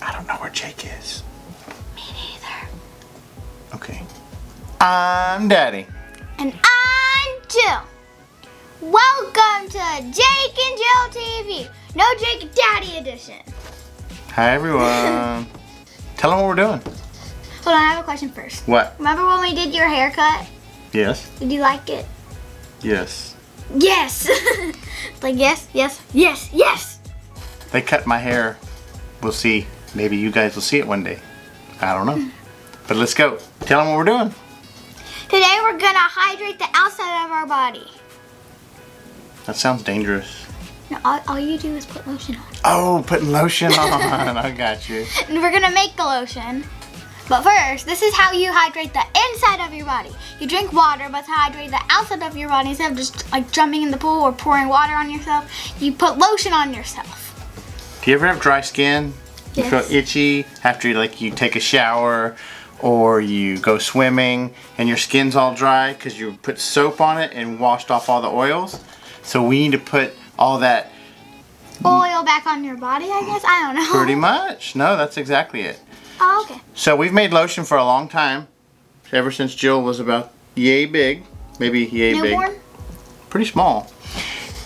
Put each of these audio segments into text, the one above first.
I don't know where Jake is. Me neither. Okay. I'm Daddy. And I'm Jill. Welcome to Jake and Jill TV. No Jake and Daddy edition. Hi, everyone. Tell them what we're doing. Hold on, I have a question first. What? Remember when we did your haircut? Yes. Did you like it? Yes. Yes. Like yes, yes, yes, yes. They cut my hair. We'll see. Maybe you guys will see it one day. I don't know. But let's go. Tell them what we're doing. Today we're gonna hydrate the outside of our body. That sounds dangerous. No, all you do is put lotion on. Oh, putting lotion on. I got you. And we're gonna make the lotion. But first, this is how you hydrate the inside of your body. You drink water, but to hydrate the outside of your body, instead of just like jumping in the pool or pouring water on yourself, you put lotion on yourself. Do you ever have dry skin? You Yes. feel itchy after you take a shower or you go swimming and your skin's all dry because you put soap on it and washed off all the oils? So we need to put all that Oil back on your body, I guess? I don't know. pretty much. No, that's exactly it. Oh, okay. So we've made lotion for a long time. Ever since Jill was about yay big. Maybe yay Newborn? big. Pretty small.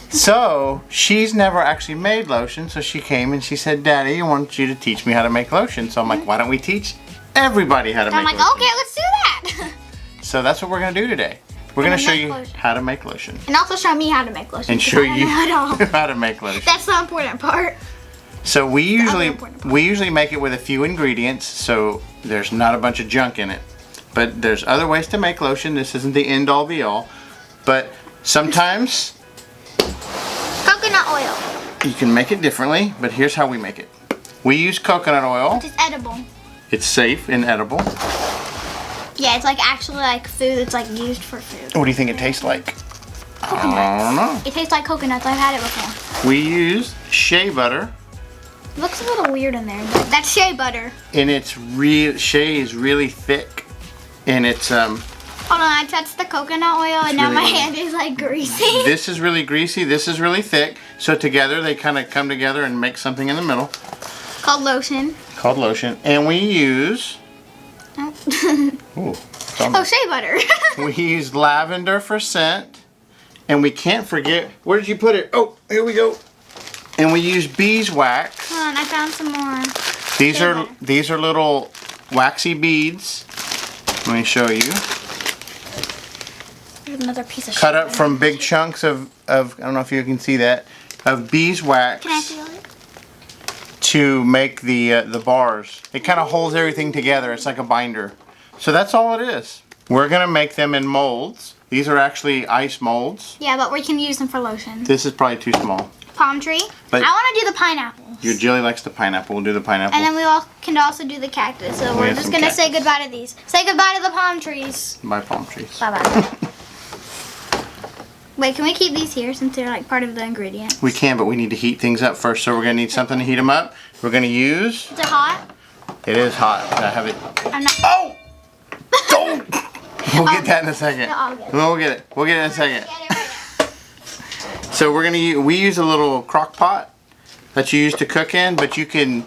So she's never actually made lotion. So she came and she said, Daddy, I want you to teach me how to make lotion. So I'm like, why don't we teach everybody how to I'm make like, lotion? okay, let's do that. So that's what we're going to do today. We're going to show make you lotion. how to make lotion. And also show me how to make lotion. And 'cause show I don't you know at all. how to make lotion. That's the important part. So we important part. usually make it with a few ingredients, so there's not a bunch of junk in it. But there's other ways to make lotion. This isn't the end all be all. But sometimes Coconut oil. you can make it differently, but here's how we make it. We use coconut oil. It's edible. It's safe and edible. Yeah, it's like actually like food that's like used for food. What do you think it tastes like? I don't know. It tastes like coconuts. I've had it before. We use Shea Butter. It looks a little weird in there, but that's Shea Butter. And it's Shea is really thick. And it's Hold on, I touched the coconut oil and now really my good. hand is like greasy. this is really greasy, this is really thick. So together they kind of come together and make something in the middle. Called lotion. Called lotion. And we use Oh, ooh, oh Shea Butter. we use lavender for scent. And we can't forget, where did you put it? Oh, here we go. And we use beeswax. Hold on, I found some more. These are little waxy beads. Let me show you. There's another piece of Cut Shea up Butter. from big chunks of I don't know if you can see that, of beeswax Can I feel it? to make the bars. It kind of holds everything together. It's like a binder. So that's all it is. We're gonna make them in molds. These are actually ice molds. Yeah, but we can use them for lotion. This is probably too small. Palm tree. But- I want to do the pineapple. Your Jilly likes the pineapple. We'll do the pineapple. And then we can also do the cactus. So We we're have just some going to say cactus. goodbye to these. Say goodbye to the palm trees. Buy palm trees. Bye-bye. Wait, can we keep these here since they're like part of the ingredient? We can, but we need to heat things up first. So we're gonna need something to heat them up. We're gonna use. Is it hot? It is hot. I have it. I'm not. Oh! Don't! We'll get that in a second. No, I'll get it. We'll get it. We'll get it in a second. Get it right now. So we're gonna we use a little crock pot that you use to cook in, but you can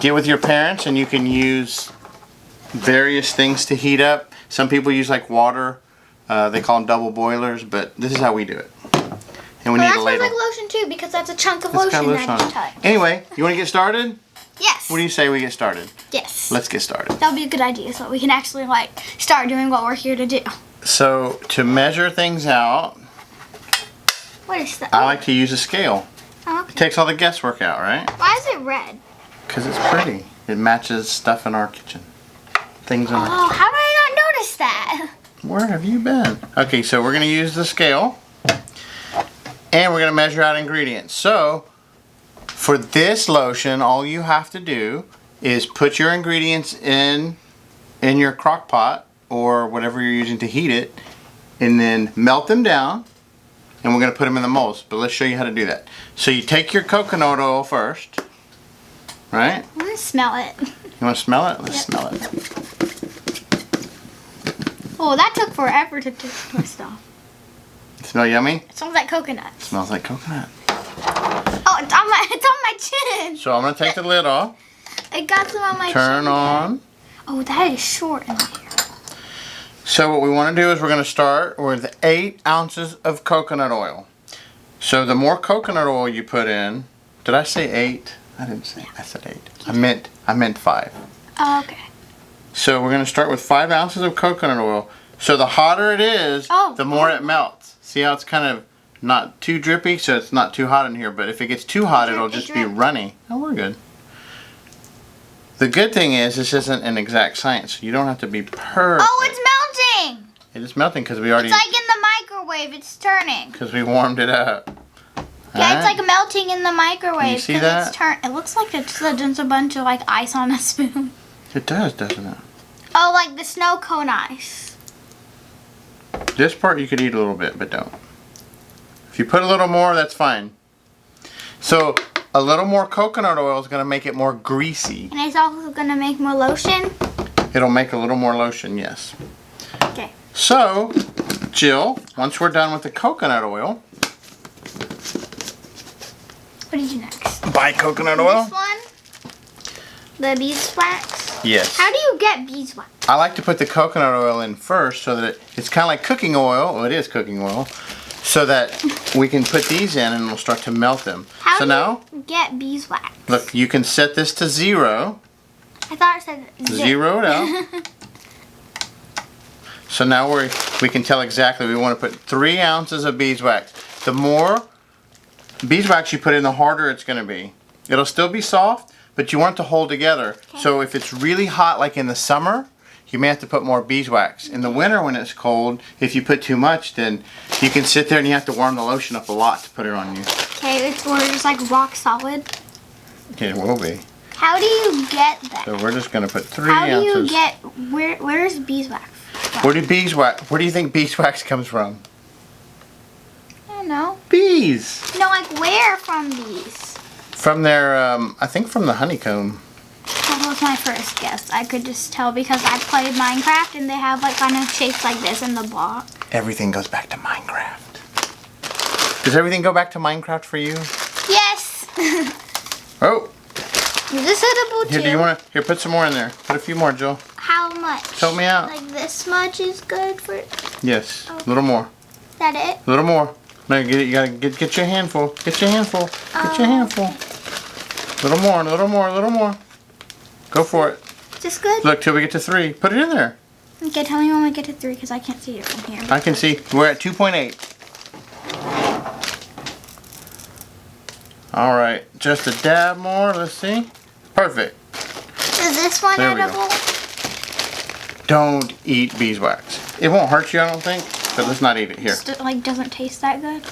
get with your parents and you can use various things to heat up. Some people use like water. They call them double boilers, but this is how we do it. And we Well, need that a smells ladle. like lotion too because that's a chunk of It's lotion got that on you it. touch. Anyway, you want to get started? Yes. What do you say we get started? Yes. Let's get started. That would be a good idea so we can actually like start doing what we're here to do. So to measure things out, What is that? I like to use a scale. Oh, It okay. takes all the guesswork out, right? Why is it red? Because it's pretty. It matches stuff in our kitchen. Things in our Oh, how did I not notice that? Where have you been? Okay, so we're going to use the scale. And we're going to measure out ingredients. So, for this lotion, all you have to do is put your ingredients in your crock pot or whatever you're using to heat it, and then melt them down, and we're going to put them in the molds. But let's show you how to do that. So you take your coconut oil first, right? I want to smell it. You want to smell it? Let's Yep. smell it. Oh, that took forever to twist off. Smell yummy? It smells like coconut. Smells like coconut. Oh, it's on my chin. So I'm going to take the lid off. It got some on my Turn chin. on. Oh, that is short in here. So what we want to do is we're going to start with 8 ounces of coconut oil. So the more coconut oil you put in, did I say 8? I didn't say. I said 8. I meant 5. Oh, okay. So we're going to start with 5 ounces of coconut oil. So the hotter it is, the more it melts. See how it's kind of not too drippy, so it's not too hot in here. But if it gets too hot, it'll just be runny. Oh, we're good. The good thing is this isn't an exact science. You don't have to be perfect. Oh, it's melting. It is melting because we already... It's like in the microwave. It's turning. Because we warmed it up. Yeah, it's like melting in the microwave. You see that? It looks like it's just a bunch of like ice on a spoon. It does, doesn't it? Oh, like the snow cone ice. This part you could eat a little bit, but don't. If you put a little more, that's fine. So a little more coconut oil is going to make it more greasy. And it's also going to make more lotion? It'll make a little more lotion, yes. Okay. So, Jill, once we're done with the coconut oil. What did you next? Buy coconut oil? This one? The beeswax? Yes. How do you get beeswax? I like to put the coconut oil in first so that it's kind of like cooking oil. Well, it is cooking oil. So that we can put these in and we'll start to melt them. How so do now, you get beeswax? look, you can set this to 0. I thought it said 0 it out. So now we can tell exactly. We want to put 3 ounces of beeswax. The more beeswax you put in, the harder it's going to be. It'll still be soft, but you want it to hold together. Okay. So if it's really hot, like in the summer, you may have to put more beeswax. In the winter when it's cold, if you put too much, then you can sit there and you have to warm the lotion up a lot to put it on you. Okay, we're just like rock solid. It will be. How do you get that? So we're just going to put 3 ounces. How do you get, where's beeswax from? Where do you think beeswax comes from? I don't know. Bees. No, like where from bees? From their, I think from the honeycomb. That was my first guess. I could just tell because I played Minecraft and they have like kind of shapes like this in the block. Everything goes back to Minecraft. Does everything go back to Minecraft for you? Yes. Oh. Is this edible too? Here, do you want to? Here, put some more in there. Put a few more, Jill. How much? Help me out. Like this much is good for. Yes. Okay. A little more. Is that it? A little more. No, you gotta get your handful. Get your handful. Get your handful. A little more. A little more. A little more. Go for it. Is this good? Look till we get to 3. Put it in there. Okay, tell me when we get to 3 because I can't see it from here. I can see. We're at 2.8. All right, just a dab more. Let's see. Perfect. Is this one There we edible? Don't eat beeswax. It won't hurt you, I don't think. But let's not eat it here. It like doesn't taste that good.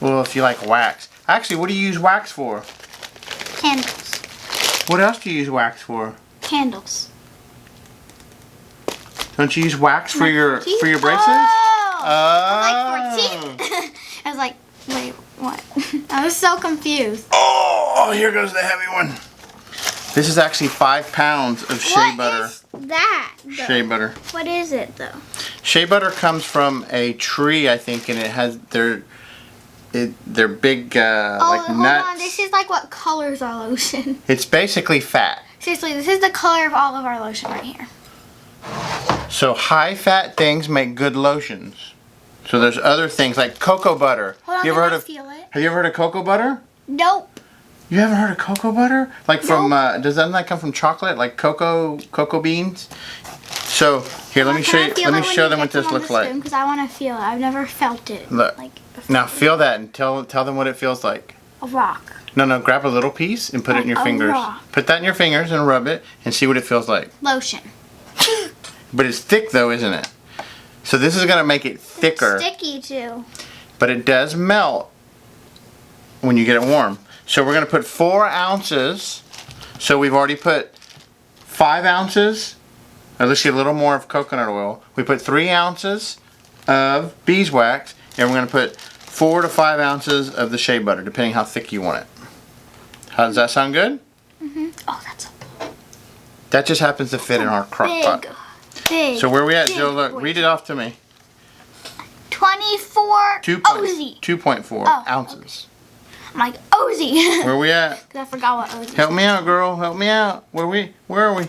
Well, if you like wax. Actually, what do you use wax for? Candles. What else do you use wax for? Candles. Don't you use wax for your braces? Like for teeth. I was like, wait, what? I was so confused. Oh, here goes the heavy one. This is actually 5 pounds of shea butter. What is that, though? Shea butter. What is it, though? Shea butter comes from a tree, I think, and it has they're big like hold nuts. on. This is like what colors our lotion. It's basically fat. Seriously, this is the color of all of our lotion right here. So high fat things make good lotions. So there's other things like cocoa butter. Hold on, you ever heard of? feel it? Have you ever heard of cocoa butter? Nope. You haven't heard of cocoa butter? Like from doesn't that come from chocolate? Like cocoa beans? So here, let me show you. Let me show them what this looks like. Because I want to feel it. I've never felt it. Look. Like before. Now feel that and tell them what it feels like. A rock. No, grab a little piece and put it in your fingers. Rock. Put that in your fingers and rub it and see what it feels like. Lotion. But it's thick though, isn't it? So this is gonna make it thicker. It's sticky too. But it does melt when you get it warm. So we're gonna put 4 ounces. So we've already put 5 ounces, or let's see, a little more of coconut oil. We put 3 ounces of beeswax, and we're gonna put 4 to 5 ounces of the shea butter, depending how thick you want it. How does that sound good? Oh, that's That just happens to fit in our crock pot. Big. So where are we at, Jill? Look, read it off to me. 24 oz. 2.4 ounces. I'm like, Ozzy. Where we at? Because I forgot what Ozzy Help me out, girl. Help me out. Where are we?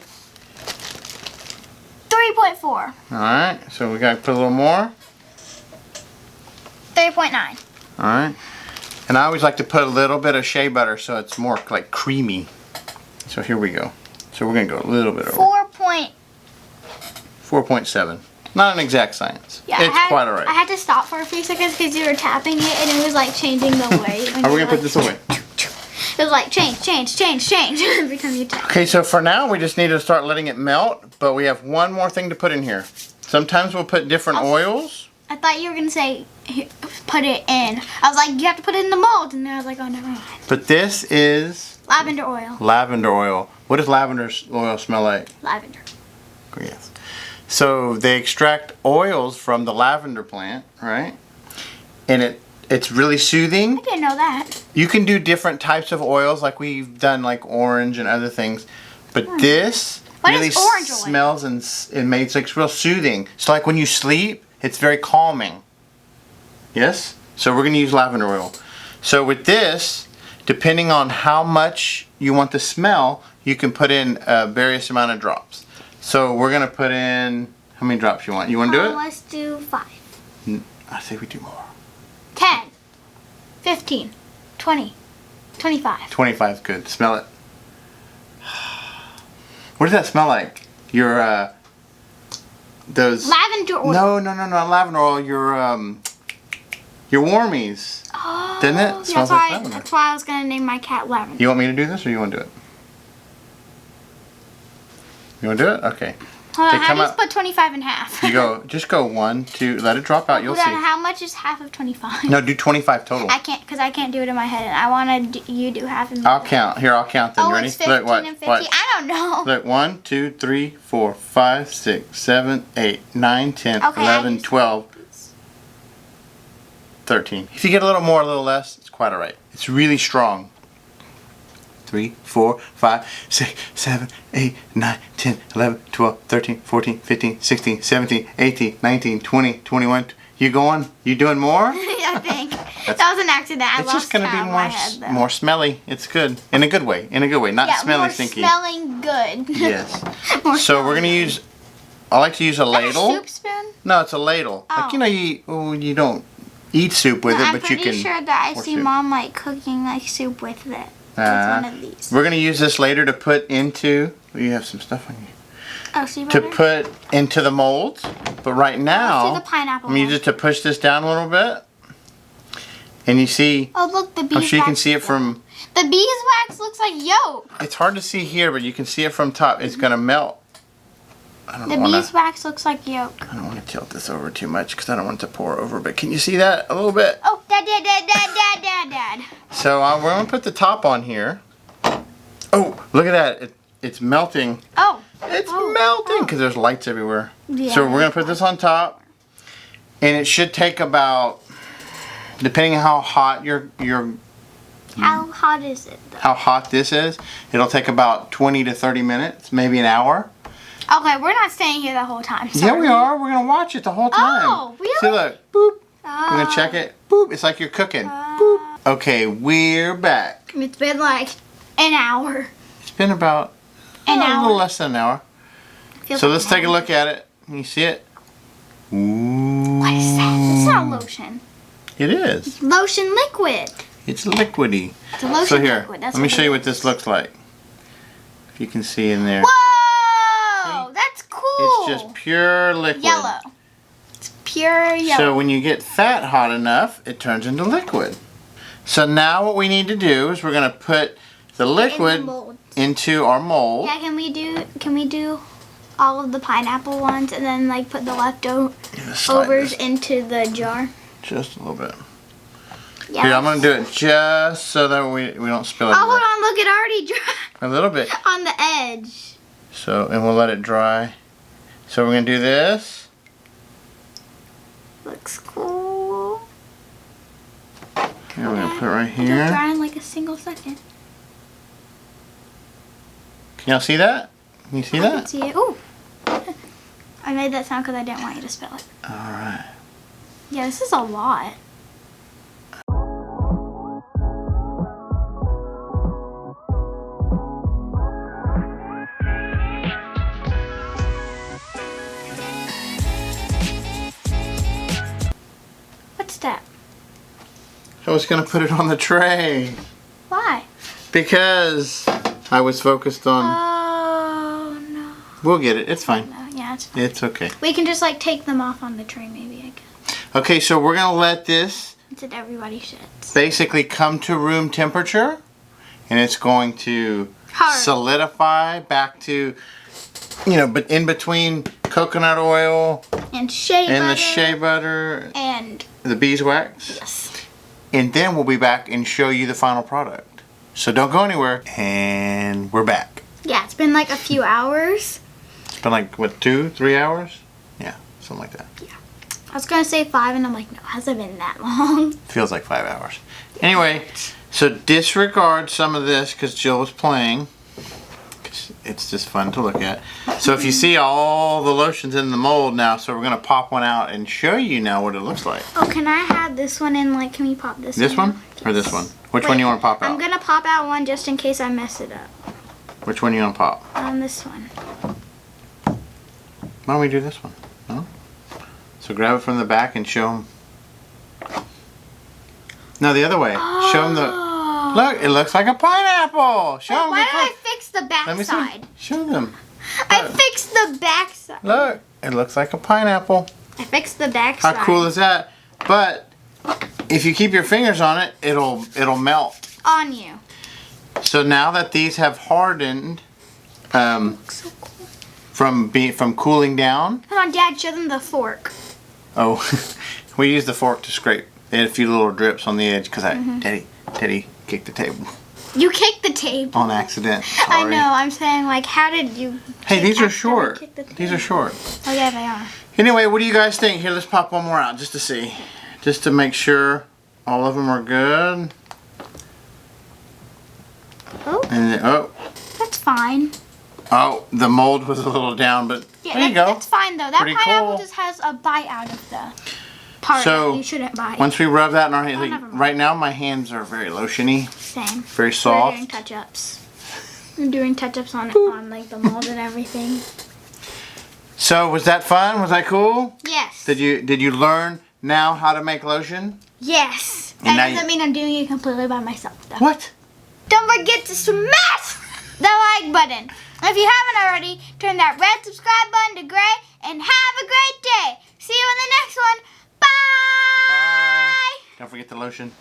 3.4. Alright, so we gotta put a little more. 3.9. Alright. And I always like to put a little bit of shea butter so it's more like creamy. So here we go. So we're gonna go a little bit over. 4.7. Not an exact science. Yeah, it's quite alright. I had to stop for a few seconds because you were tapping it and it was like changing the weight. Are we gonna put this away? It was like change every time you tap. Okay, so for now we just need to start letting it melt, but we have one more thing to put in here. Sometimes we'll put different oils. I thought you were gonna say put it in. I was like, you have to put it in the mold, and then I was like, oh, never mind. But this is Lavender oil. lavender oil. What does lavender oil smell like? Lavender. Yes. So they extract oils from the lavender plant, right? And it's really soothing. I didn't know that. You can do different types of oils, like we've done, like orange and other things. But this What really is orange oil? smells and it makes like real soothing. So like when you sleep, it's very calming. Yes. So we're gonna use lavender oil. So with this, depending on how much you want the smell, you can put in a various amount of drops. So we're gonna put in how many drops you want? You want to do it? Let's do 5. I say we do more. 10. 15. 20. 25. 25 is good. Smell it. What does that smell like? Your those Lavender oil. No, not lavender oil. Your warmies. Oh, Didn't it? Smells like lavender. That's why I was gonna name my cat Lavender. You want me to do this or you want to do it? You want to do it? Okay. Hold on, They I come just out- put 25 in half. Just go 1, 2, let it drop out, you'll Hold on, see. how much is half of 25? No, do 25 total. Because I can't do it in my head. And I want to you do half in my I'll count. Here, I'll count them. Oh, You ready? it's 15 Look, what? and 50. What? I don't know. Look, 1, 2, 3, 4, 5, 6, 7, 8, 9, 10, Okay, 11, 12, 13. If you get a little more, a little less, it's quite alright. It's really strong. 3, 4, 5, 6, 7, 8, 9, 10, 11, 12, 13, 14, 15, 16, 17, 18, 19, 20, 21. You going? You doing more? I think. That was an accident. I It's lost just going to be count in my head, though. more smelly. It's good. In a good way. In a good way. Not smelly, more stinky. smelling good. Yes. More So we're going to use, I like to use a Is that ladle. a soup spoon? No, it's a ladle. Oh. Like, you don't eat soup with it, I'm but you pretty can. sure that I pour see soup. Mom like cooking like soup with it. With one of these. We're going to use this later to put into, you have some stuff on you. Oh, see To butter? put into the molds. But right now, Let's do the pineapple I'm going to one. use it to push this down a little bit. And you see, Oh, look, the beeswax. I'm sure you can see it from, The beeswax looks like yolk. it's hard to see here, but you can see it from top. It's going to melt. I The don't want to. beeswax looks like yolk. I don't want to tilt this over too much because I don't want it to pour over. But can you see that a little bit? Oh, dad. So we're going to put the top on here. Oh, look at that. It's melting. Oh. It's melting because there's lights everywhere. Yeah. So we're going to put this on top. And it should take about, depending on how hot How hot is it, though? how hot this is, it'll take about 20 to 30 minutes, maybe an hour. Okay, we're not staying here the whole time. Yeah, we are. We're going to watch it the whole time. Oh, really? See, look. Boop. Oh. We're going to check it. Boop. It's like you're cooking. Boop. Okay, we're back. It's been like an hour. It's been about An a hour. little less than an hour. Feels So like let's an take a hour. look at it. Can you see it? Ooh. What is that? It's not lotion. It is. Lotion liquid. It's liquidy. It's a lotion So here, liquid. That's let me show you it what this is. looks like. If you can see in there. Whoa! That's cool. It's just pure liquid. yellow. It's pure yellow. So when you get fat hot enough, it turns into liquid. So now what we need to do is we're going to put the liquid mold. into our mold. Yeah, can we do all of the pineapple ones and then like put the Just slide leftovers this into the jar? just a little bit. Yeah. Here, I'm going to do it just so that we don't spill it. Oh, hold on, look, it already dried A little bit. on the edge. So, and we'll let it dry. So we're going to do this. Looks cool. Here, we're going to put it right It'll here. dry in like a single second. Can y'all see that? Can you see I can that? see it. Ooh. I made that sound because I didn't want you to spill it. Alright. Yeah, this is a lot. was going to put it on the tray. Why? Because I was focused on... Oh, no. We'll get it. It's fine. No, yeah, it's fine. It's okay. We can just like take them off on the tray maybe, I guess. Okay, so we're going to let this Until everybody shits. basically come to room temperature. And it's going to solidify back to, you know, but in between coconut oil and shea butter. And the shea butter. And the beeswax. Yes. And then we'll be back and show you the final product. So don't go anywhere. And we're back. Yeah, it's been like a few hours. It's been like, what, 2-3 hours? Yeah, something like that. Yeah. I was going to say 5 and I'm like, no, it hasn't been that long. Feels like 5 hours. Anyway, so disregard some of this because Jill was playing. It's just fun to look at. So if you see all the lotions in the mold now, so we're going to pop one out and show you now what it looks like. Oh, can I have this one in, like, can we pop this one? This one? Or this one? Which one you want to pop out? I'm going to pop out one just in case I mess it up. Which one you want to pop? This one. Why don't we do this one? No? So grab it from the back and show them. No, the other way. Oh. Show them the... Look, it looks like a pineapple. Show them. Why did I fix the back Let me side? see. Show them. I fixed the back side. Look, it looks like a pineapple. I fixed the back side. How cool is that? But if you keep your fingers on it, it'll melt. On you. So now that these have hardened, So cool. from cooling down. Come on, Dad, show them the fork. Oh, we use the fork to scrape. They had a few little drips on the edge because Teddy kicked the table. You kicked the table. On accident. I Sorry. know. I'm saying, like, how did you? Hey, these are short. Kick the table? These are short. Oh yeah, they are. Anyway, what do you guys think? Here, let's pop one more out just to see. Just to make sure all of them are good. Oh. And then, oh, That's fine. oh, the mold was a little down, but Yeah, there you go. That's fine though. That Pretty pineapple cool. just has a bite out of the part So, that you shouldn't bite. Once we rub that in our hands, Oh, never mind. right now my hands are very lotiony, Same. very We're soft. doing touch-ups. I'm doing touch-ups on like the mold and everything. So was that fun? Was that cool? Yes. Did you learn now how to make lotion? Yes. And now That doesn't mean I'm doing it completely by myself though. What? Don't forget to smash the like button. If you haven't already, turn that red subscribe button to gray and have a great day. See you in the next one. Bye. Bye. Don't forget the lotion.